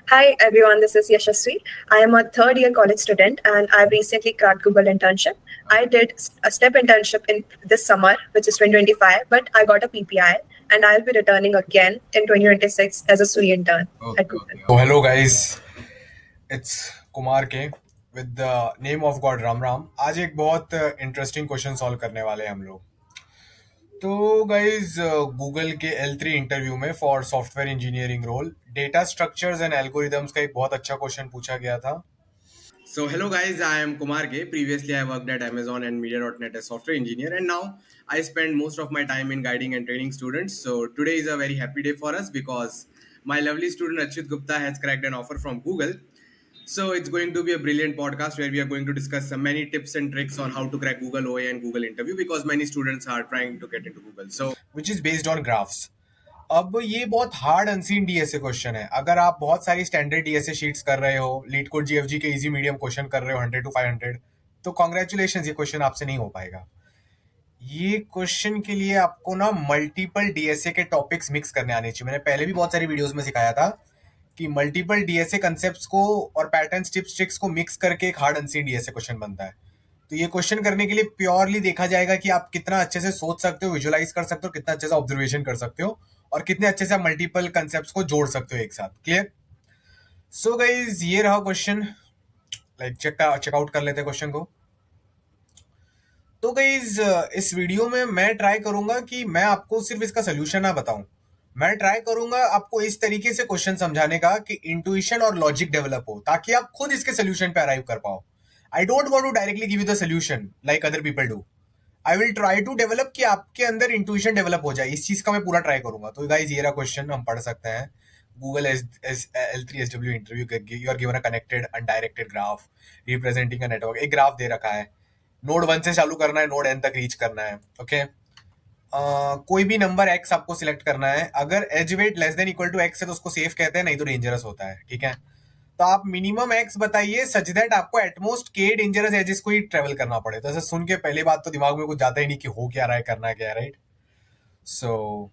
Hi everyone, this is Yashasvi. I am a third year college student and I've recently cracked Google internship. I did a step internship in this summer, which is 2025, but I got a PPI and I'll be returning again in 2026 as a SUI intern at Google. So hello guys, it's Kumar के with the name of God Ram Ram. आज एक बहुत interesting question solve करने वाले हैं हम लोग। तो गाइज गूगल के L3 इंटरव्यू में for software engineering role data structures and algorithms का एक बहुत अच्छा क्वेश्चन पूछा गया था। So hello guys, I am Kumar K. Previously I worked at Amazon and Media.net as software engineer and now I spend most of my time in guiding and training students. So today is a very happy day for us because my lovely student Achyut Gupta has cracked an offer from Google. So it's going to be a brilliant podcast where we are going to discuss many tips and tricks on how to crack Google OA and Google interview because many students are trying to get into Google. So which is based on graphs. अब ये बहुत hard unseen DSA question है। अगर आप बहुत सारी standard DSA sheets कर रहे हो, लीड कोड जीएफजी के इजी मीडियम क्वेश्चन कर रहे हो 100 to 500, तो कॉन्ग्रेचुलेशन, ये क्वेश्चन आपसे नहीं हो पाएगा। ये क्वेश्चन के लिए आपको ना मल्टीपल डीएसए के टॉपिक्स मिक्स करने आने चाहिए। मैंने पहले भी बहुत सारी वीडियोस में सिखाया था कि मल्टीपल डीएसए कंसेप्ट्स को और पैटर्न टिप्स ट्रिक्स को मिक्स करके एक हार्ड अनसीन डीएसए क्वेश्चन बनता है। तो ये क्वेश्चन करने के लिए प्योरली देखा जाएगा कि आप कितना अच्छे से सोच सकते हो, विजुअलाइज कर सकते हो, कितना अच्छे से ऑब्जर्वेशन कर सकते हो और कितने अच्छे से आप मल्टीपल कंसेप्ट्स को जोड़ सकते हो एक साथ। क्लियर? सो गाइज, ये रहा क्वेश्चन। चेकआउट कर लेते हैं क्वेश्चन को। तो गाइज इस वीडियो में मैं ट्राई करूंगा कि मैं आपको सिर्फ इसका सोल्यूशन ना बताऊं, मैं ट्राई करूंगा आपको इस तरीके से क्वेश्चन समझाने का कि इंट्यूशन और लॉजिक डेवलप हो ताकि आप खुद इसके सोल्यूशन पे अराइव कर पाओ। I don't want to directly give you the solution like other people do. I will try to develop कि आपके अंदर इंट्यूशन डेवलप हो जाए, इस चीज का मैं पूरा ट्राई करूंगा। तो गाइज ये रहा क्वेश्चन, हम पढ़ सकते हैं। Google L3 SW interview, you are given a connected undirected graph representing a network. एक ग्राफ दे रखा है, नोड 1 से चालू करना है, नोड N तक रीच करना है। ओके, कोई भी नंबर x आपको सिलेक्ट करना है। अगर edge weight less than equal to x है तो उसको सेफ कहते हैं, नहीं तो डेंजरस होता है। ठीक है, तो आप मिनिमम x बताइए सच दैट आपको एटमोस्ट के डेंजरस एजेस को ही ट्रेवल करना पड़े। तो ऐसे सुन के पहले बात तो दिमाग में कुछ जाता ही नहीं कि हो क्या रहा है, करना क्या है, right? So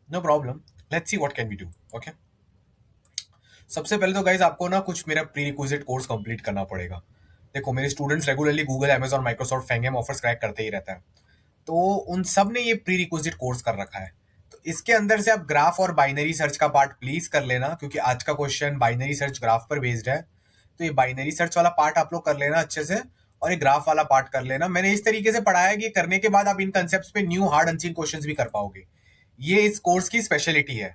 no problem, let's see what can we do. Okay, सबसे पहले तो गाइज आपको ना कुछ मेरा प्री रिक्विजिट कोर्स कंप्लीट करना पड़ेगा। देखो, मेरे students regularly Google, Amazon, Microsoft, फैंगम ऑफर्स क्रैक करते ही रहता है, तो उन सब ने ये प्री रिक्विजिट कोर्स कर रखा है। तो इसके अंदर से आप ग्राफ और बाइनरी सर्च का पार्ट प्लीज कर लेना, क्योंकि आज का क्वेश्चन बाइनरी सर्च ग्राफ पर बेस्ड है। तो ये बाइनरी सर्च वाला पार्ट आप लोग कर लेना अच्छे से, और ये ग्राफ वाला पार्ट कर लेना। मैंने इस तरीके से पढ़ाया कि करने के बाद आप इन कंसेप्ट पे न्यू हार्ड अनसीन क्वेश्चंस भी कर पाओगे। ये इस कोर्स की स्पेशलिटी है।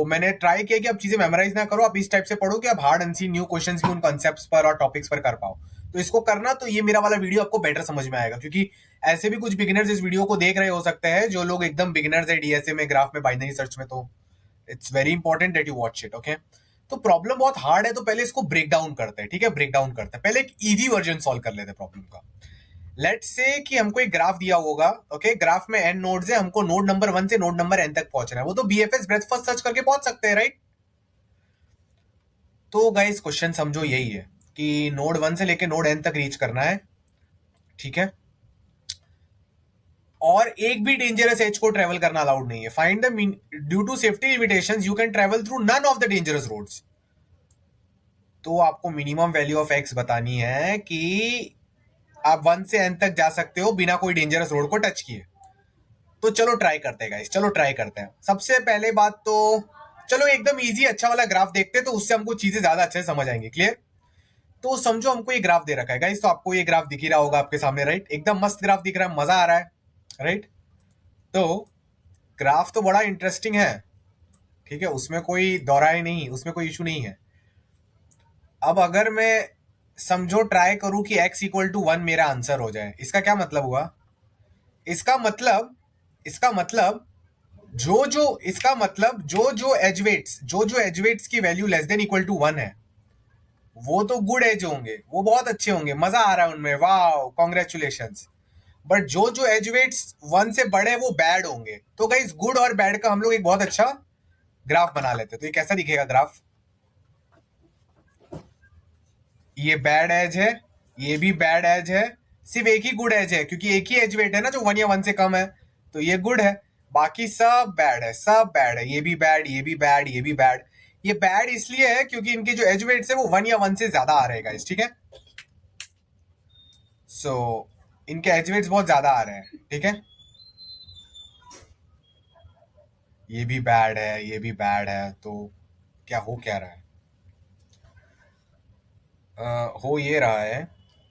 मैंने ट्राई किया कि आप चीजें मेमोराइज ना करो, आप इस टाइप से पढ़ो कि आप हार्ड अनसीन न्यू क्वेश्चंस भी उन कंसेप्ट्स पर और टॉपिक्स पर कर पाओ। तो इसको करना, तो ये मेरा वाला वीडियो आपको बेटर समझ में आएगा, क्योंकि ऐसे भी कुछ बिगिनर्स इस वीडियो को देख रहे हो सकते हैं जो लोग एकदम बिगिनर्स है डीएसए में, ग्राफ में, बाइनरी सर्च में। तो it's very important that you watch it. Okay, तो प्रॉब्लम बहुत हार्ड है, तो पहले इसको ब्रेक डाउन करते हैं। ठीक है, ब्रेक डाउन करते हैं, पहले एक इजी वर्जन सॉल्व कर लेते हैं प्रॉब्लम का। लेट्स से कि हमको एक ग्राफ दिया होगा। ओके, ग्राफ में n नोड्स है, हमको नोड नंबर 1 से नोड नंबर n तक पहुंचना है। वो तो बीएफएस ब्रेथ फर्स्ट सर्च करके पहुंच सकते हैं, राइट? तो गाइस क्वेश्चन समझो यही है कि नोड 1 से लेके नोड n तक रीच करना है। ठीक है, और एक भी डेंजरस एज को ट्रेवल करना अलाउड नहीं है। Find the due to safety limitations you can travel through none of the dangerous roads. तो आपको मिनिमम वैल्यू ऑफ एक्स बतानी है कि आप 1 से n तक जा सकते हो बिना कोई डेंजरस रोड को टच किए। तो चलो ट्राई करते हैं गाइस, चलो ट्राई करते हैं। सबसे पहले बात तो चलो एकदम इजी अच्छा वाला ग्राफ देखते हैं, तो उससे हमको चीजें ज्यादा अच्छे से समझ आएंगी। क्लियर? तो समझो हमको ये ग्राफ दे रखा है गाइस, तो आपको ये ग्राफ दिख ही रहा होगा आपके सामने, राइट? एकदम मस्त ग्राफ दिख रहा है, मजा आ रहा है, राइट? तो ग्राफ तो बड़ा इंटरेस्टिंग है, ठीक है, उसमें कोई दौराए नहीं, उसमें कोई इशू नहीं है। अब अगर मैं समझो ट्राई करूं कि x इक्वल टू 1 मेरा आंसर हो जाए, इसका क्या मतलब हुआ? इसका मतलब जो जो एजवेट्स की value less than equal to 1 है, वो तो गुड एज होंगे, वो बहुत अच्छे होंगे, मजा आ रहा है उनमें, वाह कॉन्ग्रेचुलेशंस। बट जो जो एजवेट्स 1 से बड़े हैं वो बैड होंगे। तो गाइस गुड और बैड का हम लोग एक बहुत अच्छा ग्राफ बना लेते हैं। तो ये कैसा दिखेगा ग्राफ? ये बैड एज है, ये भी बैड एज है, सिर्फ एक ही गुड एज है, क्योंकि एक ही एज वेट है ना जो 1 या 1 से कम है, तो ये गुड है। बाकी सब बैड है, सब बैड है, ये भी बैड, ये भी बैड, ये भी बैड। ये बैड इसलिए है क्योंकि इनके जो एज वेट्स है वो 1 या 1 से ज्यादा आ रहे हैं गाइस, ठीक है। सो इनके एज वेट्स बहुत ज्यादा आ रहे हैं, ठीक है। ये भी बैड है, ये भी बैड है, तो क्या रहा है? हो ये रहा है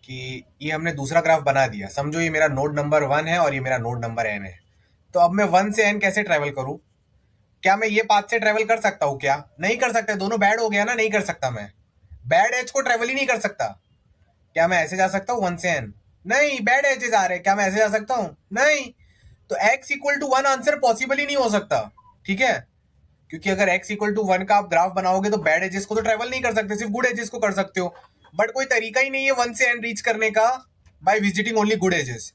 कि ये हमने दूसरा ग्राफ बना दिया, समझो ये मेरा नोड नंबर 1 है और ये मेरा नोड नंबर n है। तो अब मैं 1 से n कैसे ट्रेवल करूं? क्या मैं ये पाथ से ट्रेवल कर सकता हूं? क्या नहीं कर सकता, दोनों बैड हो गया ना, नहीं कर सकता। मैं बैड एज को ट्रेवल ही नहीं कर सकता। क्या मैं ऐसे जा सकता हूँ 1 से n? नहीं, बैड एजेस आ रहे हैं। क्या मैं ऐसे जा सकता हूँ? नहीं। तो x equal to 1 answer possible ही नहीं हो सकता, ठीक है। क्योंकि अगर x इक्वल टू 1 का आप ग्राफ बनाओगे तो बैड एजेस को तो ट्रेवल नहीं कर सकते, सिर्फ गुड एजेस को कर सकते हो। बट कोई तरीका ही नहीं है 1 से n रीच करने का by visiting only good edges.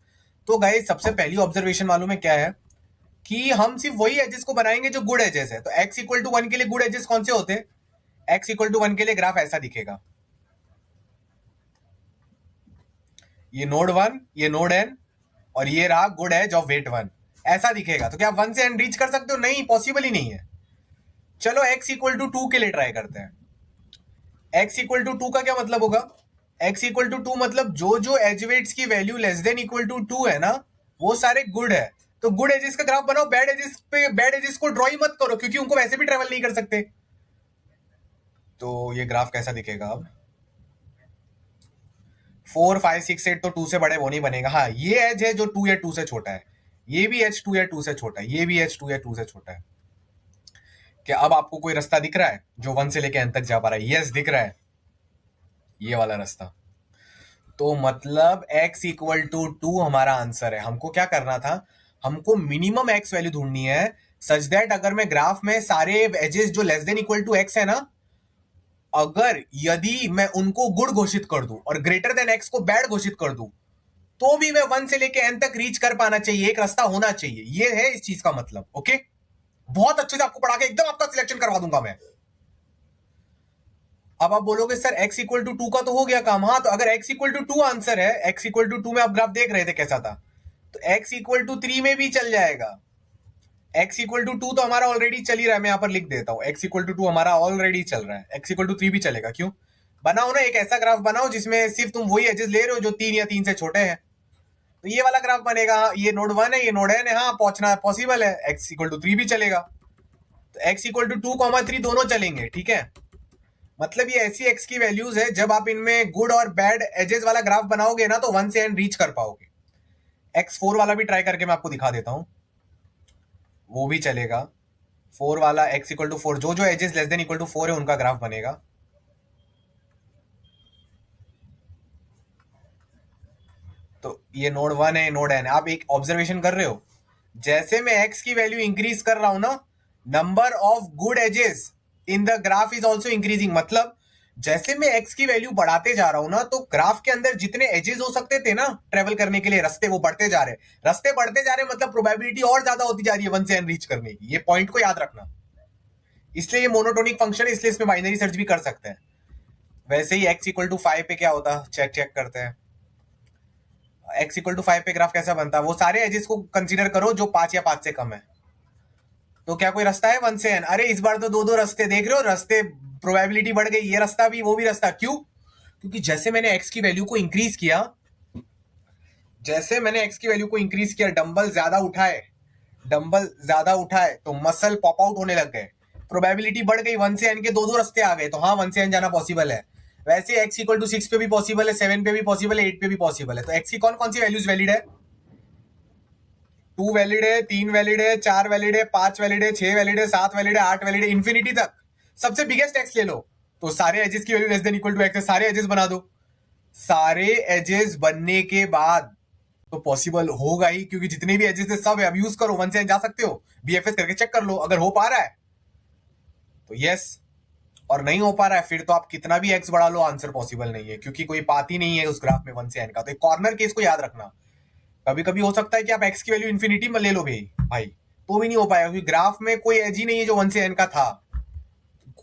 तो गाइस सबसे पहली ऑब्जर्वेशन मालूम है क्या है? कि हम सिर्फ वही एजेस को बनाएंगे जो गुड एजेस है। तो x इक्वल टू 1 के लिए गुड एजेस कौन से होते हैं? x इक्वल टू 1 के लिए ग्राफ ऐसा दिखेगा, ये नोड 1, ये नोड n, और ये रहा गुड एज ऑफ वेट 1, ऐसा दिखेगा। तो क्या 1 से n रीच कर सकते हो? नहीं, पॉसिबल ही नहीं है। चलो x इक्वल टू 2 के लिए ट्राई करते हैं। x इक्वल टू 2 का क्या मतलब होगा? x इक्वल टू 2 मतलब जो जो एज वेट्स की value less than equal to 2 है ना, वो सारे गुड है। तो गुड एजेस का ग्राफ बनाओ, बैड एजेस पे बैड एजेस को ड्रॉ ही मत करो क्योंकि उनको वैसे भी ट्रेवल नहीं कर सकते। तो ये ग्राफ कैसा दिखेगा अब? 4 5 6 8 तो 2 से बड़े वो नहीं बनेगा। हाँ, ये एज है जो 2 या 2 से छोटा है, ये भी एज 2 या 2 से छोटा है, ये भी एज 2 या 2 से छोटा है। क्या अब आपको कोई रास्ता दिख रहा है जो 1 से लेके n तक जा पा रहा है? यस, दिख रहा है, ये वाला रास्ता। तो मतलब x इक्वल टू 2 हमारा आंसर है। हमको क्या करना था? हमको मिनिमम x वैल्यू ढूंढनी है सच दैट अगर मैं ग्राफ में सारे एजेस जो less than equal to x है ना, अगर यदि मैं उनको गुड घोषित कर दूं और ग्रेटर देन x को बैड घोषित कर दूं, तो भी मैं 1 से लेके n तक रीच कर पाना चाहिए, एक रास्ता होना चाहिए। ये है इस चीज का मतलब, ओके। बहुत अच्छे से आपको पढ़ा के एकदम आपका सिलेक्शन करवा दूंगा मैं। अब आप बोलोगे सर x इक्वल टू 2 का तो हो गया काम। हाँ, तो अगर x इक्वल टू 2 आंसर है, x इक्वल टू 2 में आप ग्राफ देख रहे थे कैसा था, तो x इक्वल टू 3 में भी चल जाएगा। x इक्वल टू 2 तो हमारा ऑलरेडी चल ही रहा है, मैं यहां पर लिख देता हूं x इक्वल टू 2 हमारा ऑलरेडी चल रहा है। x इक्वल टू 3 भी चलेगा, क्यों? बनाओ ना एक ऐसा ग्राफ बनाओ जिसमें सिर्फ तुम वही एजेस ले रहे हो जो 3 या 3 से छोटे हैं, तो ये वाला ग्राफ बनेगा। ये नोड 1 है, ये नोड n है, हाँ पहुंचना पॉसिबल है। x इक्वल टू 3 भी चलेगा, तो x इक्वल टू 2, 3 दोनों चलेंगे, ठीक है। मतलब ये ऐसी x की वैल्यूज है जब आप इनमें गुड और बैड एजेस वाला ग्राफ बनाओगे ना तो 1 से n रीच कर पाओगे। x4 वाला भी ट्राई करके मैं आपको दिखा देता हूं, वो भी चलेगा। 4 वाला x इक्वल टू 4, जो जो edges less than equal to 4 है उनका ग्राफ बनेगा। तो ये नोड 1 है, नोड n है। आप एक ऑब्जर्वेशन कर रहे हो, जैसे मैं x की वैल्यू इंक्रीज कर रहा हूं ना, number of good edges in the graph is also increasing. मतलब जैसे मैं x की वैल्यू बढ़ाते जा रहा हूं ना, तो ग्राफ के अंदर जितने एजेस हो सकते थे ना ट्रेवल करने के लिए रास्ते, वो बढ़ते जा रहे। रास्ते बढ़ते जा रहे मतलब प्रोबेबिलिटी और ज्यादा होती जा रही है 1 से n रीच करने की। ये पॉइंट को याद रखना। इसलिए ये मोनोटोनिक फंक्शन है, इसलिए इसमें बाइनरी सर्च भी कर सकते हैं। वैसे ही x इक्वल टू 5 पे क्या होता, चेक करते हैं। x इक्वल टू 5 पे ग्राफ कैसा बनता है? वो सारे एजेस को कंसीडर करो जो 5 या 5 से कम है। तो क्या कोई रास्ता है 1 से n? अरे इस बार तो 2 रास्ते देख रहे हो, रास्ते प्रोबेबिलिटी बढ़ गई, ये रास्ता भी वो भी रास्ता। क्यों? क्योंकि जैसे मैंने x की वैल्यू को इंक्रीज किया, डंबल ज्यादा उठाए तो मसल पॉप आउट होने लग गए, प्रोबेबिलिटी बढ़ गई, 1 से n के 2 रास्ते आ गए, तो हाँ 1 से n जाना पॉसिबल है। वैसे x इक्वल टू 6 पे भी पॉसिबल है, 7 पे भी पॉसिबल है, 8 पे भी पॉसिबल है। तो x की कौन कौन सी वैल्यूज वैलिड है? 2 वैलिड है, 3 वैलिड है, 4 वैलिड है, 5 वैलिड है, 6 वैलिड है, 7 वैलिड है, 8 वैलिड है, इंफिनिटी तक। सबसे बिगेस्ट x ले लो, तो सारे एजेस की value less than equal to x है, सारे एजेस बना दो। सारे एजेस बनने के बाद तो पॉसिबल होगा ही, क्योंकि जितने भी एजेस थे सब अब यूज करो, 1 से n जा सकते हो, बीएफएस करके चेक कर लो। अगर हो पा रहा है तो यस, और नहीं हो पा रहा है फिर तो आप कितना भी x बढ़ा लो आंसर पॉसिबल नहीं है, क्योंकि कोई बात ही नहीं है उस ग्राफ में 1 से n का। तो एक कॉर्नर केस को याद रखना। कभी कभी हो सकता है कि आप x की वैल्यू इन्फिनिटी में ले लो भाई, तो भी नहीं हो पाएगा, क्योंकि ग्राफ में कोई एज ही नहीं है जो 1 से n का था।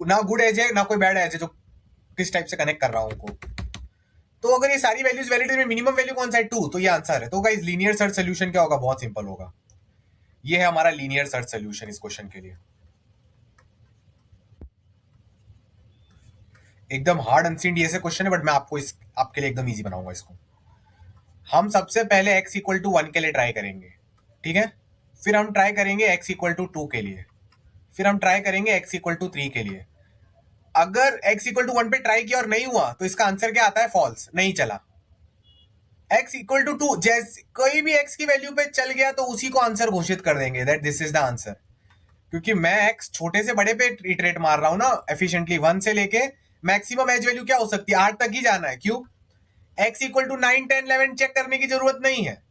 ना गुड एज है ना कोई बैड एज है जो किस टाइप से कनेक्ट कर रहा हूं उनको। तो अगर ये सारी वैल्यूज वैलिड है, मिनिमम वैल्यू कौन सा है? 2, तो ये आंसर है। तो गाइस लीनियर सर्च सोल्यूशन क्या होगा? बहुत सिंपल होगा। ये है हमारा लीनियर सर्च सोल्यूशन इस क्वेश्चन के लिए। एकदम हार्ड अनसीन डीएसए क्वेश्चन है, बट मैं आपके लिए एकदम इजी बनाऊंगा इसको। हम सबसे पहले x इक्वल टू 1 के लिए ट्राई करेंगे, ठीक है। फिर हम ट्राई करेंगे x इक्वल टू 2 के लिए, फिर हम ट्राई करेंगे x इक्वल टू 3 के लिए। अगर x इक्वल टू 1 पे ट्राई किया और नहीं हुआ तो इसका आंसर क्या आता है? फॉल्स, नहीं चला। x इक्वल टू 2, जैसे कोई भी x की वैल्यू पे चल गया तो उसी को आंसर घोषित कर देंगे that this is the answer. क्योंकि मैं x छोटे से बड़े पे इटरेट मार रहा हूं ना एफिशिएंटली, 1 से लेके मैक्सिमम एज वैल्यू क्या हो सकती है? 8 तक ही जाना है। क्यों? x इक्वल टू 9, 10, 11 चेक करने की जरूरत नहीं है,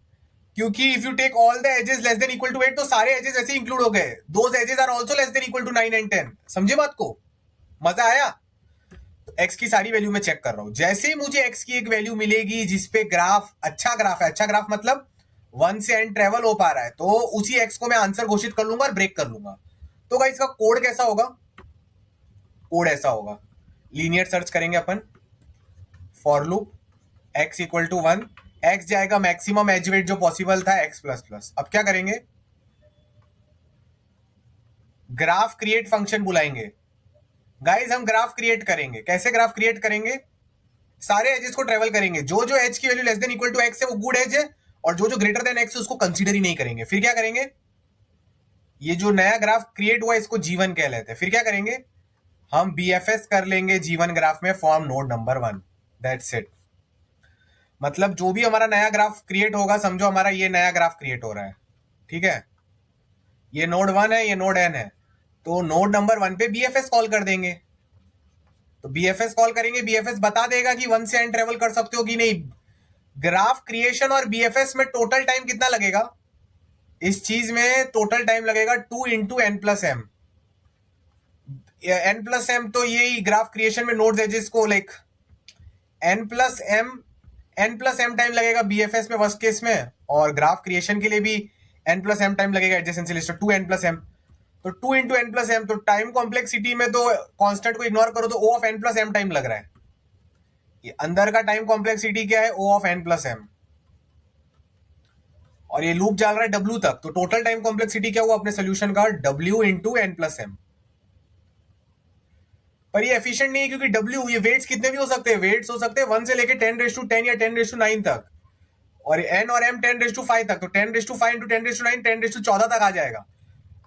क्योंकि if you take all the edges less than equal to 8 तो सारे एजेस ऐसे इंक्लूड हो गए। Those edges are also less than equal to 9 and 10। समझे बात को? मजा आया? तो x की सारी वैल्यू मैं चेक कर रहा हूं। जैसे ही मुझे x की एक वैल्यू मिलेगी जिसपे ग्राफ अच्छा ग्राफ है, अच्छा ग्राफ मतलब 1 से n ट्रेवल हो पा रहा है, तो उसी x को मैं आंसर घोषित कर लूंगा और ब्रेक कर लूंगा। तो गाइस इसका कोड कैसा होगा? कोड ऐसा होगा, लीनियर सर्च करेंगे अपन, for loop x equal to 1, x जाएगा मैक्सिमम एज वेट जो पॉसिबल था x प्लस प्लस। अब क्या करेंगे? ग्राफ क्रिएट फंक्शन बुलाएंगे। गाइस हम ग्राफ क्रिएट करेंगे, कैसे ग्राफ क्रिएट करेंगे? सारे एजेस को ट्रेवल करेंगे, जो जो एज की value less than equal to x है वो गुड एज है, और जो जो ग्रेटर देन एक्स है उसको कंसीडर ही नहीं करेंगे। फिर क्या करेंगे? ये जो नया ग्राफ क्रिएट हुआ इसको G1 कह लेते हैं। फिर क्या करेंगे? हम BFS कर लेंगे G1 ग्राफ में form node number 1। That's it. मतलब जो भी हमारा नया ग्राफ क्रिएट होगा, समझो हमारा ये नया ग्राफ क्रिएट हो रहा है, ठीक है। ये नोड 1 है, ये नोड n है, तो नोड नंबर 1 पे BFS कॉल कर देंगे। तो BFS कॉल करेंगे, BFS बता देगा कि 1 से n ट्रेवल कर सकते हो कि नहीं। ग्राफ क्रिएशन और BFS में टोटल टाइम कितना लगेगा? इस चीज में टोटल टाइम लगेगा 2 into N plus M. N plus M तो यही ग्राफ क्रिएशन में नोड्स एजेस को like N plus M time लगेगा BFS में वर्स्ट केस में, और ग्राफ क्रिएशन के लिए भी एन प्लस एम टाइम लगेगा adjacency list, 2 N plus M. तो 2 इंटू एन प्लस एम, तो टाइम कॉम्प्लेक्सिटी में तो कांस्टेंट को इग्नोर करो तो O of N plus M time लग रहा है। ये अंदर का टाइम कॉम्प्लेक्सिटी क्या है? O of N plus M. और ये लूप चल रहा है W तक, तो टोटल टाइम कॉम्प्लेक्सिटी क्या हुआ अपने सोल्यूशन का? W into N plus M. पर ये एफिशिएंट नहीं है, क्योंकि W ये वेट्स कितने भी हो सकते हैं, वेट्स हो सकते हैं 1 से लेके 10⁻10 या 10⁻9 तक, और n और m 10⁻5 तक, तो 10⁻5 इंटू 10⁻9 10⁻14 तक आ जाएगा।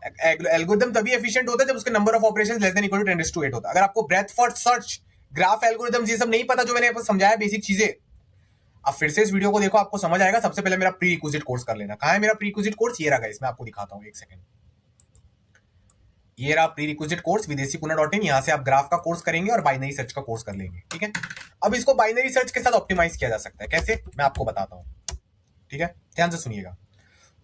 एल्गोरिथम तभी एफिशिएंट होता है जब उसके number of operations less than equal to 10⁻8 होता है। अगर आपको breadth first search, graph algorithms ये सब नहीं पता जो मैंने आपको समझाया बेसिक चीजें, अब फिर से इस वीडियो को देखो, आपको समझ आएगा। सबसे पहले मेरा प्री रिक्विजिट कोर्स कर लेना। कहां है मेरा प्री रिक्विजिट कोर्स? ये रहा गाइस, मैं आपको दिखाता हूं, एक सेकंड। ये रहा प्री रिक्विजिट कोर्स विदेशीपुना.in। यहां से आप ग्राफ का कोर्स करेंगे और बाइनरी सर्च का कोर्स कर लेंगे, ठीक है। अब इसको बाइनरी सर्च के साथ ऑप्टिमाइज किया जा सकता है, कैसे मैं आपको बताता हूं, ठीक है। ध्यान से सुनिएगा।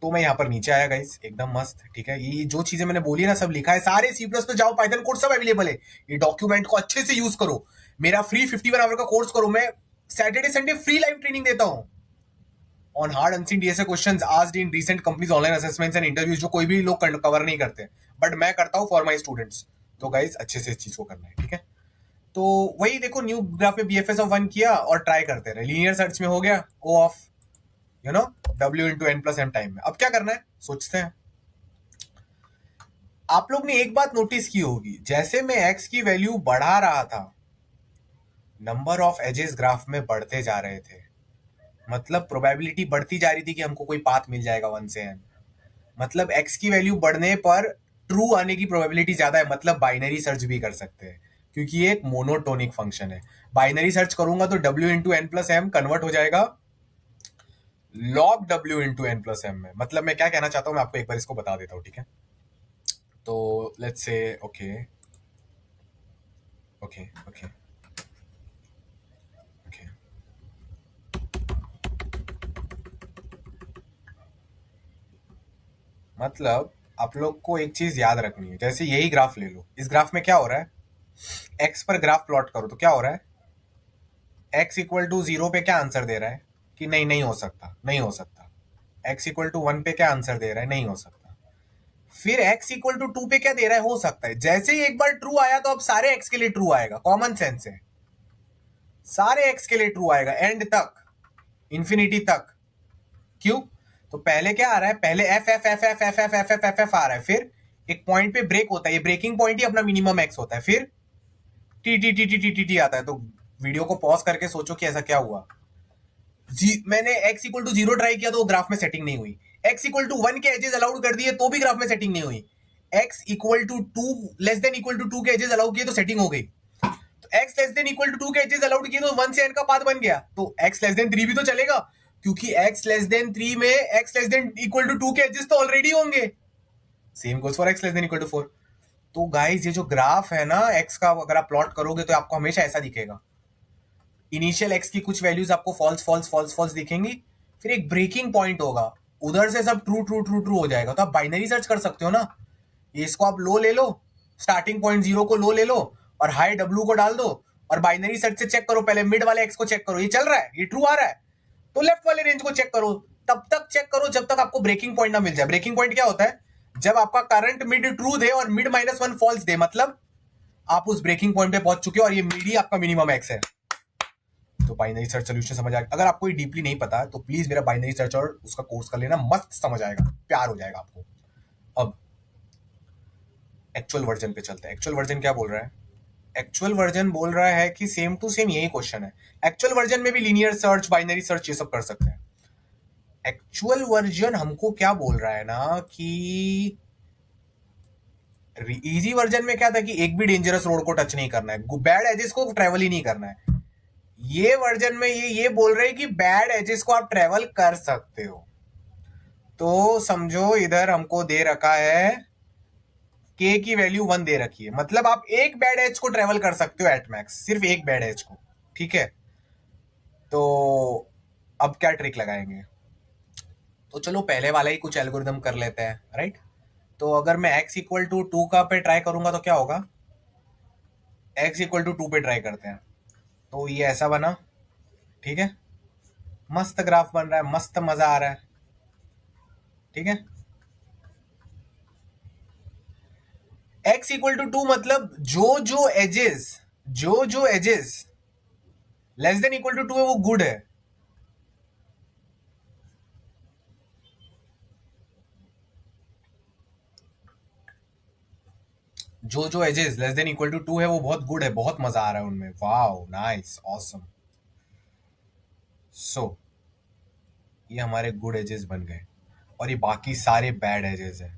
तो मैं यहाँ पर नीचे आया गाइस, एकदम मस्त, ठीक है। ये जो चीजें मैंने बोली ना सब लिखा है, सारे C++ जाओ पाइथन कोर्स सब अवेलेबल है। ये डॉक्यूमेंट को अच्छे से यूज करो, मेरा फ्री 51 आवर का कोर्स करो। मैं Saturday Sunday free live training देता हूं on hard unseen DSA questions asked in recent companies online assessments and interviews, जो कोई भी लोग कवर नहीं करते, बट मैं करता हूं फॉर माय स्टूडेंट्स। तो गाइस अच्छे से इस चीज को करना है, ठीक है। तो वही देखो, न्यू ग्राफ में BFS ऑफ 1 किया और ट्राई करते रहे। लीनियर सर्च में हो गया O of W into N plus M time में। अब क्या करना है सोचते हैं। आप लोग ने एक बात नोटिस की होगी, जैसे मैं x की वैल्यू बढ़ा रहा था, नंबर ऑफ एजेस ग्राफ में बढ़ते जा रहे थे। मतलब प्रोबेबिलिटी बढ़ती जा रही थी कि हमको कोई पाथ मिल जाएगा 1 से n। मतलब x की वैल्यू बढ़ने पर ट्रू आने की प्रोबेबिलिटी ज्यादा है। मतलब बाइनरी सर्च भी कर सकते हैं, क्योंकि ये एक मोनोटोनिक फंक्शन है। बाइनरी सर्च करूंगा तो W into N plus M convert हो जाएगा log W into N plus M में। मतलब मैं क्या कहना चाहता हूं, मैं आपको एक बार इसको बता देता हूं, ठीक है। तो let's say okay okay okay okay, मतलब आप लोग को एक चीज याद रखनी है। जैसे यही ग्राफ ले लो, इस ग्राफ में क्या हो रहा है, एक्स पर ग्राफ प्लॉट करो तो क्या हो रहा है, एक्स इक्वल टू 0 पे क्या आंसर दे रहा है कि नहीं नहीं हो सकता, नहीं हो सकता। एक्स इक्वल टू 1 पे क्या आंसर दे रहा है, नहीं हो सकता। फिर एक्स इक्वल टू 2 पे क्या दे रहा है, हो सकता है। जैसे ही एक बार ट्रू आया तो अब सारे एक्स के लिए ट्रू आएगा, कॉमन सेंस है, सारे एक्स के लिए ट्रू आएगा एंड तक, इंफिनिटी तक। क्यों? तो पहले क्या आ रहा है, पहले F F F F F F F F F आ रहा है, फिर एक पॉइंट पे ब्रेक होता है, ये ब्रेकिंग पॉइंट ही अपना मिनिमम एक्स होता है। फिर T T T T T T T आता है। तो वीडियो को पॉज करके सोचो कि ऐसा क्या हुआ। मैंने x इक्वल टू 0 ट्राई किया तो वो ग्राफ में सेटिंग नहीं हुई। x इक्वल टू 1 के एजेस अलाउड कर दिए तो भी ग्राफ में सेटिंग नहीं हुई। x equal to 2 less than equal to 2 के एजेस अलाउ किए तो सेटिंग हो गई। तो x less than equal to 2 के एजेस अलाउड किए तो 1 से n का पाथ बन गया। तो x लेस देन 3 भी तो चलेगा, क्योंकि x लेस देन 3 में x less than equal to 2 के एजेस तो ऑलरेडी होंगे। Same goes for x less than equal to 4। तो गाइस ये जो ग्राफ है ना x का, अगर आप प्लॉट करोगे तो आपको हमेशा ऐसा दिखेगा। इनिशियल x की कुछ वैल्यूज आपको फॉल्स फॉल्स फॉल्स फॉल्स दिखेंगी, फिर एक ब्रेकिंग पॉइंट होगा, उधर से सब ट्रू ट्रू ट्रू ट्रू हो जाएगा। तो आप बाइनरी सर्च कर सकते हो ना, ये इसको आप लो ले लो, स्टार्टिंग पॉइंट 0 को लो ले लो और हाई w को डाल दो और बाइनरी सर्च से चेक करो, पहले मिड वाले x को चेक करो, ये चल रहा है, ये ट्रू आ रहा है, तो लेफ्ट वाले रेंज को चेक करो। तब तक चेक करो जब तक आपको ब्रेकिंग पॉइंट ना मिल जाए। ब्रेकिंग पॉइंट क्या होता है? जब आपका करंट मिड ट्रू दे और मिड -1 फॉल्स दे, मतलब आप उस ब्रेकिंग पॉइंट पे पहुंच चुके हो और ये मिड ही आपका मिनिमम x है। तो बाइनरी सर्च सोल्यूशन समझ आएगा। अगर आपको ये डीपली नहीं पता है तो प्लीज मेरा बाइनरी सर्च और उसका कोर्स कर लेना, मस्त समझ आएगा, प्यार हो जाएगा आपको। अब एक्चुअल वर्जन पे चलते हैं। एक्चुअल वर्जन क्या बोल रहा है? एक्चुअल वर्जन बोल रहा है कि सेम टू सेम यही क्वेश्चन है। एक्चुअल वर्जन में भी लीनियर सर्च, बाइनरी सर्च ये सब कर सकते हैं। एक्चुअल वर्जन हमको क्या बोल रहा है ना कि इजी वर्जन में क्या था कि एक भी डेंजरस रोड को टच नहीं करना है, बैड एजेस को ट्रेवल ही नहीं करना है। ये वर्जन में ये बोल रहे हैं कि बैड एजेस को आप ट्रेवल कर सकते हो। तो समझो इधर हमको दे रखा है k की वैल्यू 1 दे रखी है, मतलब आप एक बैड एज को ट्रेवल कर सकते हो एट मैक्स, सिर्फ एक बैड एज को, ठीक है। तो अब क्या ट्रिक लगाएंगे? तो चलो पहले वाला ही कुछ एल्गोरिदम कर लेते हैं, राइट। तो अगर मैं x इक्वल टू 2 का पे ट्राई करूंगा तो क्या होगा? x इक्वल टू 2 पे ट्राई करते हैं, तो ये ऐसा बना, ठीक है, मस्त ग्राफ बन रहा है, मस्त मजा आ रहा है, ठीक है। x इक्वल टू 2 मतलब जो जो edges less than equal to 2 है वो गुड है। जो edges less than equal to 2 है वो बहुत गुड है, बहुत मजा आ रहा है उनमें, वाओ नाइस ऑसम। सो ये हमारे गुड एजेस बन गए और ये बाकी सारे बैड एजेस है।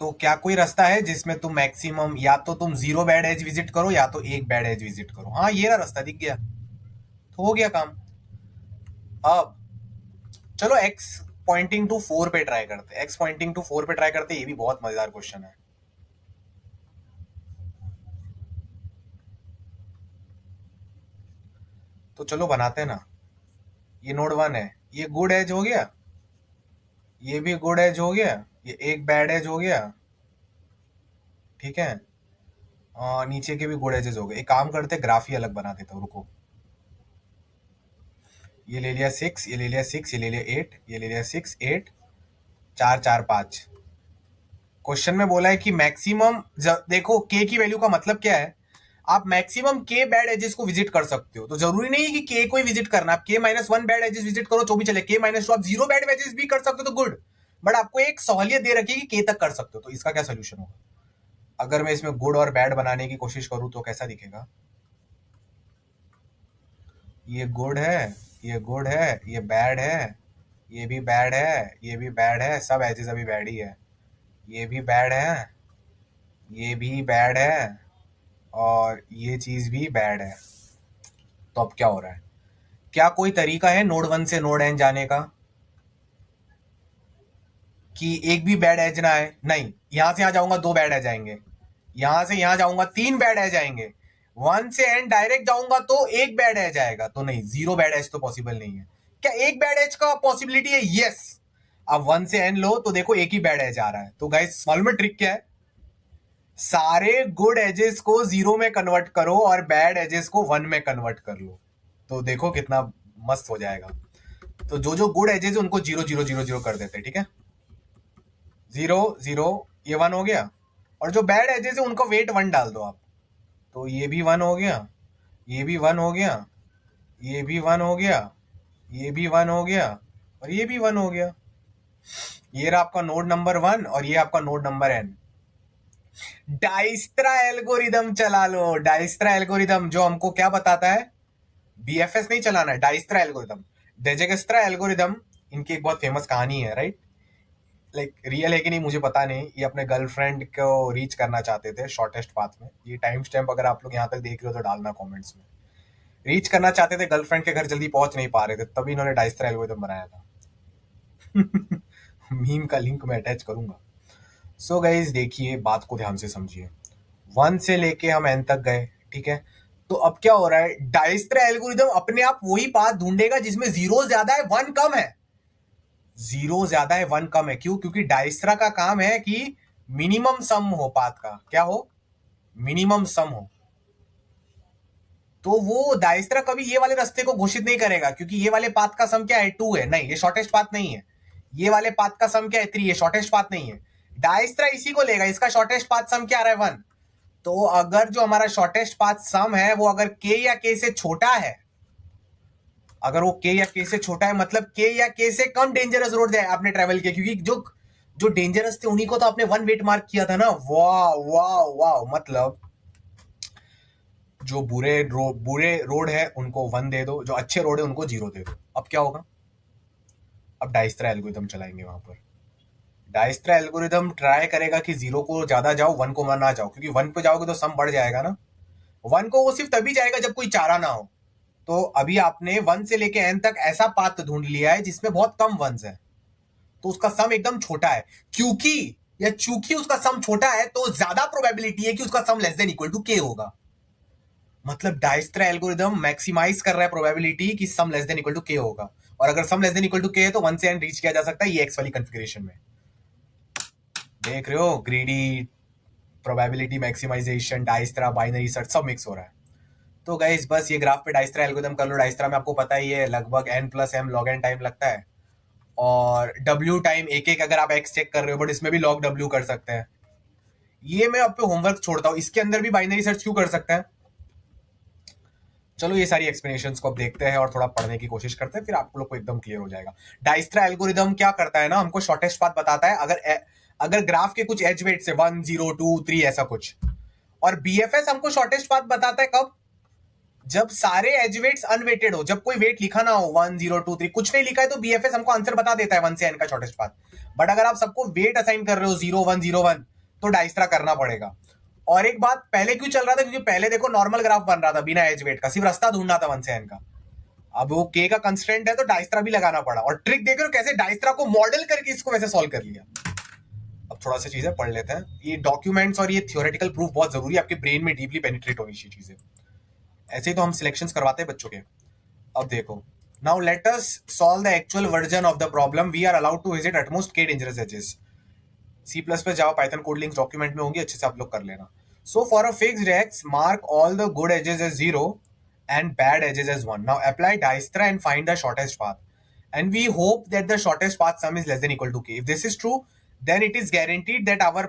तो क्या कोई रास्ता है जिसमें तुम मैक्सिमम, या तो तुम 0 बैड एज विजिट करो या तो एक बैड एज विजिट करो? हाँ ये रहा रास्ता, दिख गया, तो हो गया काम। अब चलो x पॉइंटिंग टू 4 पे ट्राई करते हैं। x पॉइंटिंग टू 4 पे ट्राई करते हैं, ये भी बहुत मजेदार क्वेश्चन है। तो चलो बनाते हैं ना। ये नोड 1 है, ये गुड एज हो गया, ये भी गुड एज हो गया, ये एक बैड एज हो गया, ठीक है। नीचे के भी गुड एजेस हो गए। एक काम करते, ग्राफ ही अलग बना देता हूँ, रुको। ये ले लिया 6, ये ले लिया 6, ये ले लिया 8, ये ले लिया 6 8 4 4 5। क्वेश्चन में बोला है कि मैक्सिमम, देखो k की वैल्यू का मतलब क्या है, आप मैक्सिमम k बैड एजेस को विजिट कर सकते हो। तो जरूरी नहीं है कि k को ही विजिट करना, आप k-1 बैड एजेस विजिट करो तो भी चले, k-2 आप 0 बैड एजेस भी कर सकते हो तो गुड, बट आपको एक सहूलियत दे रखी है कि k तक कर सकते हो। तो इसका क्या सोल्यूशन होगा? अगर मैं इसमें गुड और बैड बनाने की कोशिश करूं तो कैसा दिखेगा? ये गुड है, ये गुड है, ये बैड है, ये भी बैड है, ये भी बैड है, सब एजेस अभी बैड ही है, ये भी बैड है, ये भी बैड है और ये चीज भी बैड है। तो अब क्या हो रहा है? क्या कोई तरीका है नोड 1 से नोड n जाने का कि एक भी बैड एज ना आए? नहीं, यहां से यहां जाऊंगा 2 बैड एज आएंगे, यहां से यहां जाऊंगा 3 बैड एज आएंगे, 1 से n डायरेक्ट जाऊंगा तो एक बैड एज आएगा, तो नहीं, 0 बैड एज तो पॉसिबल नहीं है। क्या एक बैड एज का पॉसिबिलिटी है? यस। अब 1 से n लो तो देखो एक ही बैड एज आ रहा है। तो गाइस मालूम है ट्रिक क्या है? सारे गुड एजेस को 0 में कन्वर्ट करो और बैड एजेस को 1 में कन्वर्ट कर लो, तो देखो कितना मस्त हो जाएगा। तो जो गुड एजेस है उनको 0 0 0 0 कर देते हैं, ठीक है, 0 0, ये 1 हो गया। और जो बैड एजेस है उनको वेट 1 डाल दो आप, तो ये भी 1 हो गया, ये भी 1 हो गया, ये भी 1 हो गया, ये भी 1 हो गया और ये भी 1 हो गया। ये रहा आपका नोड नंबर 1 और ये आपका नोड नंबर n। डाइस्त्रा एल्गोरिदम चला लो। डाइस्त्रा एल्गोरिदम जो हमको क्या बताता है, बीएफएस नहीं चलाना है, डाइस्त्रा एल्गोरिदम, डेजेगस्त्रा एल्गोरिदम। इनकी एक बहुत फेमस कहानी है, राइट? लाइक रियल है कि नहीं मुझे पता नहीं। ये अपने गर्लफ्रेंड को रीच करना चाहते थे शॉर्टेस्ट पाथ में। ये टाइम स्टैम्प अगर आप लोग यहाँ तक देख रहे हो तो डालना कमेंट्स में। रीच करना चाहते थे, गर्लफ्रेंड के घर जल्दी पहुंच नहीं पा रहे थे, तभी इन्होंने डाइस्त्रा एल्गोरिदम बनाया था। मीम का लिंक मैं अटैच करूंगा। सो गाइस देखिए, बात को ध्यान से समझिए। 1 से लेके हम n तक गए, ठीक है? तो अब क्या हो रहा है, डाइस्त्रा एल्गोरिदम अपने आप वही पाथ ढूंढेगा जिसमें जीरो ज्यादा है 1 कम है। जीरो ज्यादा है 1 कम है, क्यों? क्योंकि डाइस्त्रा का काम है कि मिनिमम सम हो पाथ का। क्या हो? मिनिमम सम हो। तो वो डाइस्त्रा कभी ये वाले रास्ते को घोषित नहीं करेगा, क्योंकि ये वाले पाथ का सम क्या है, 2 है। नहीं, ये शॉर्टेस्ट पाथ नहीं है। ये वाले पाथ का सम क्या है, 3, ये शॉर्टेस्ट पाथ नहीं है। डाइस्त्रा इसी को लेगा, इसका शॉर्टेस्ट पाथ सम क्या आ रहा है, 1। तो अगर जो हमारा शॉर्टेस्ट पाथ सम है वो अगर k या k से छोटा है, अगर वो k या k से छोटा है, मतलब k या k से कम डेंजरस रोड है आपने ट्रेवल किया, क्योंकि जो जो डेंजरस थे उन्हीं को तो आपने 1 वेट मार्क किया था ना। वाह वाह वाह, मतलब जो बुरे रोड है उनको 1 दे दो, जो अच्छे रोड है उनको 0 दे दो। अब क्या होगा? अब डाइस्त्रा एल्गोरिथम चलाएंगे वहां पर। डाइस्त्रा एल्गोरिथम ट्राई करेगा कि 0 को ज्यादा जाओ, 1 को ना जाओ, क्योंकि 1 पे जाओगे तो सम बढ़ जाएगा ना। 1 को वो सिर्फ तभी जाएगा जब कोई चारा ना हो। तो अभी आपने 1 से लेके n तक ऐसा पाथ ढूंढ लिया है जिसमें बहुत कम वंस है, तो उसका सम एकदम छोटा है। क्योंकि या चूंकि उसका सम छोटा है तो ज्यादा प्रोबेबिलिटी है कि उसका sum less than equal to k होगा। मतलब डाइस्त्रा एल्गोरिदम मैक्सिमाइज कर रहा है प्रोबेबिलिटी कि sum less than equal to k होगा। और अगर sum less than equal to k है तो 1 से n रीच किया जा सकता है, ये x वाली कॉन्फ़िगरेशन में। देख रहे हो, greedy, probability maximization, Dijkstra, binary search सब मिक्स हो रहा है। तो गाइस बस ये ग्राफ पे डाइस्त्रा एल्गोरिथम कर लो। डाइस्त्रा में आपको पता ही है लगभग n plus m log n time लगता है, और w टाइम एक एक अगर आप x चेक कर रहे हो, बट इसमें भी log w कर सकते हैं। ये मैं आप पे होमवर्क छोड़ता हूँ, इसके अंदर भी बाइनरी सर्च क्यों कर सकते हैं। चलो ये सारी एक्सप्लेनेशंस को अब देखते हैं और थोड़ा पढ़ने की कोशिश करते हैं, फिर आप लोग को एकदम क्लियर हो जाएगा। डाइस्त्रा एल्गोरिथम क्या करता है ना, हमको शॉर्टेस्ट पाथ बताता है अगर ग्राफ के कुछ एज वेट से 1 0 2 3 ऐसा कुछ। और बीएफएस हमको शॉर्टेस्ट पाथ बताता है कब, जब सारे एज वेट्स अनवेटेड हो, जब कोई वेट लिखा ना हो, 1 0 2 3 कुछ नहीं लिखा है, तो बीएफएस हमको आंसर बता देता है 1 से n का शॉर्टेस्ट पाथ। बट अगर आप सबको वेट असाइन कर रहे हो 0 1 0 1, तो डाइस्त्रा करना पड़ेगा। और एक बात, पहले क्यों चल रहा था, क्योंकि पहले देखो नॉर्मल ग्राफ बन रहा था बिना एज वेट का, सिर्फ रास्ता ढूंढना था 1 से n का। अब वो k का कंस्ट्रेंट है तो डाइस्त्रा भी लगाना पड़ा। और ट्रिक देख रहे हो कैसे डाइस्त्रा को मॉडल करके इसको वैसे सॉल्व कर लिया। अब थोड़ा सा चीजें पढ़ लेते हैं। ये डॉक्यूमेंट्स और ये थियोरेटिकल प्रूफ बहुत जरूरी है, आपके ब्रेन में डीपली पेनिट्रेट होनी चाहिए चीजें। ऐसे ही तो हम सिलेक्शंस करवाते हैं बच्चों के। अब देखो, now let us solve the actual version of the problem. We are allowed to visit at most k dangerous edges. C plus plus Java Python code links document में होंगी, अच्छे से आप लोग कर लेना। So for a fixed x, mark all the good edges as 0 and bad edges as 1. Now apply Dijkstra and find the shortest path. And we hope that the shortest path sum is less than equal to k. If this is true, then it is guaranteed that our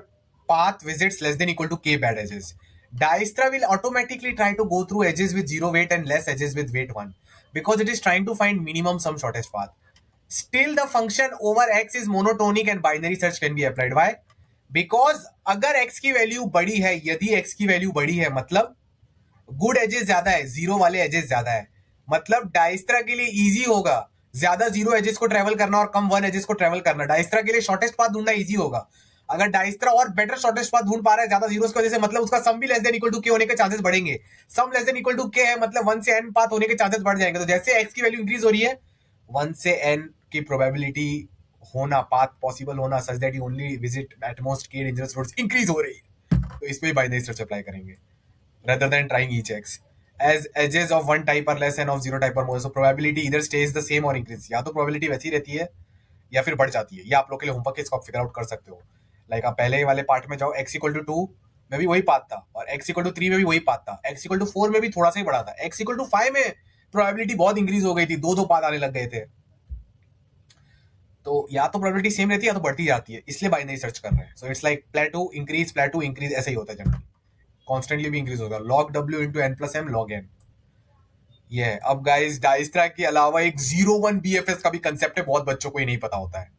path visits less than equal to k bad edges. Dijkstra will automatically try to go through edges with 0 weight and less edges with weight 1, because it is trying to find minimum sum shortest path. Still the function over x is monotonic and binary search can be applied. Why? Because अगर x की value बड़ी है, यदि x की value बड़ी है, मतलब good edges ज्यादा है, 0 वाले एजेस ज्यादा है, मतलब डाइस्त्रा के लिए इजी होगा ज्यादा 0 एजेस को ट्रेवल करना और कम 1 एजेस को ट्रेवल करना। डाइस्त्रा के लिए शॉर्टेस्ट पाथ ढूंढना इजी होगा। अगर डाइस्त्रा और बेटर शॉर्टेस्ट पाथ ढूंढ पा रहा है ज्यादा जीरोस की वजह से, मतलब उसका सम भी लेस देन इक्वल टू के होने के चांसेस बढ़ेंगे। सम लेस देन इक्वल टू के है, मतलब 1 से n पाथ होने के चांसेस बढ़ जाएंगे। तो जैसे x की वैल्यू इंक्रीज हो रही है, 1 से n की प्रोबेबिलिटी होना, पाथ पॉसिबल होना such that you only visit at most के डेंजरस रोड्स इंक्रीज हो रही है। तो इसमें बाइनरी सर्च अप्लाई करेंगे rather than trying each x. As edges of one type are less and of zero type are more, so probability either stays the same or increases. या तो probability वैसी रहती है या फिर बढ़ जाती है। ये आप लोग के लिए होमवर्क है, इसको आप फिगर आउट कर सकते हो। लाइक आप पहले वाले पार्ट में जाओ, x इक्वल टू 2 में भी वही पाथ था, और x इक्वल टू 3 में भी वही पाथ था, x इक्वल टू 4 में भी थोड़ा सा ही बढ़ा था, x इक्वल टू 5 में प्रोबेबिलिटी बहुत इंक्रीज हो गई थी, दो पाथ आने लग गए थे। तो या तो प्रोबेबिलिटी सेम रहती है या तो बढ़ती जाती है, इसलिए बाइनरी सर्च कर रहे हैं। So it's like plateau increase ऐसे ही होता है जनरली, कॉन्स्टेंटली भी इंक्रीज होगा। log w into n plus m log n। ये है। अब गाइस डाइस्त्रा के अलावा एक 0 1 BFS का भी कंसेप्ट है, बहुत बच्चों को ही नहीं पता होता है।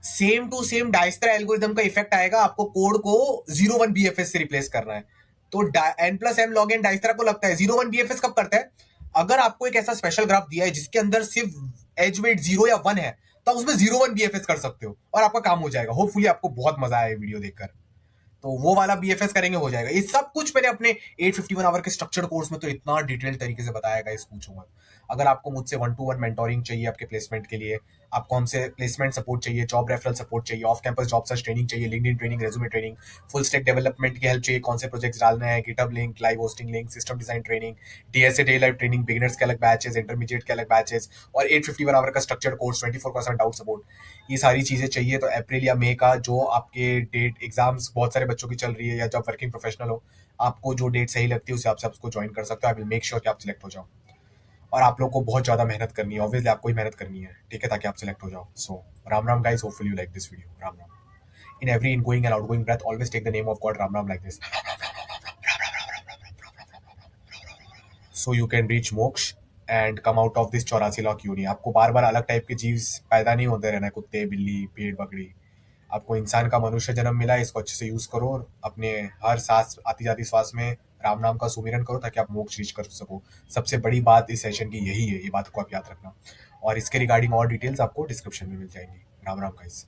सेम टू सेम डायस्त्रा एल्गोरिदम का इफेक्ट आएगा, आपको कोड को 0 1 BFS से रिप्लेस करना है। तो n+m log n डायस्त्रा को लगता है 0 1 BFS कब करता है? अगर आपको एक ऐसा स्पेशल ग्राफ दिया है जिसके अंदर सिर्फ एज वेट 0 या 1 है, तो उसमें 0 1 BFS कर सकते हो और आपका काम हो जाएगा। होपफुली आपको बहुत मजा आया वीडियो देखकर। तो वो वाला BFS करेंगे, हो जाएगा। ये सब कुछ मैंने अपने 851 आवर के स्ट्रक्चर्ड कोर्स में तो इतना डिटेल तरीके से बताया गाइस, पूछूंगा। अगर आपको मुझसे 1-to-1 मेंटोरिंग चाहिए आपके प्लेसमेंट के लिए, आपको हमसे प्लेसमेंट सपोर्ट चाहिए, जॉब रेफरल सपोर्ट चाहिए, off campus job search training चाहिए, LinkedIn training, resume training, full stack development की हेल्प चाहिए, कौन से प्रोजेक्ट्स डालने हैं, GitHub link, live hosting link, system design training, DSA डे लाइव ट्रेनिंग, बिगिनर्स के अलग बैचेस, इंटरमीडिएट के अलग बैचेस, और 851 आवर का स्ट्रक्चर्ड कोर्स 24/7 डाउट सपोर्ट, ये सारी चीजें चाहिए तो अप्रैल या मई का जो आपके डेट, एग्जाम्स बहुत सारे बच्चों की चल रही है या जब वर्किंग प्रोफेशनल हो, आपको जो डेट सही लगती है उस हिसाब से आप उसको ज्वाइन कर सकते हो। आई विल मेक श्योर कि आप सिलेक्ट हो जाओ। और आप लोग को बहुत ज्यादा मेहनत करनी है, ऑब्वियसली आपको ही मेहनत करनी है, ठीक है, ताकि आप सिलेक्ट हो जाओ। So Ram Ram guys, hopefully you like this video. Ram Ram. In every ingoing and outgoing breath, always take the name of God, Ram Ram, like this, so you can reach moksha and come out of this 84 lakh यूनि। आपको बार बार अलग type के जीव पैदा नहीं होते रहना, कुत्ते, बिल्ली, पेड़, बकरी। आपको इंसान का मनुष्य जन्म मिला है, इसको अच्छे से यूज करो और अपने हर सांस, आती जाती श्वास में राम नाम का सुमिरन करो ताकि आप मोक्ष रीच कर सको। सबसे बड़ी बात इस सेशन की यही है, ये बात को आप याद रखना। और इसके रिगार्डिंग और डिटेल्स आपको डिस्क्रिप्शन में मिल जाएंगी। राम राम गाइस।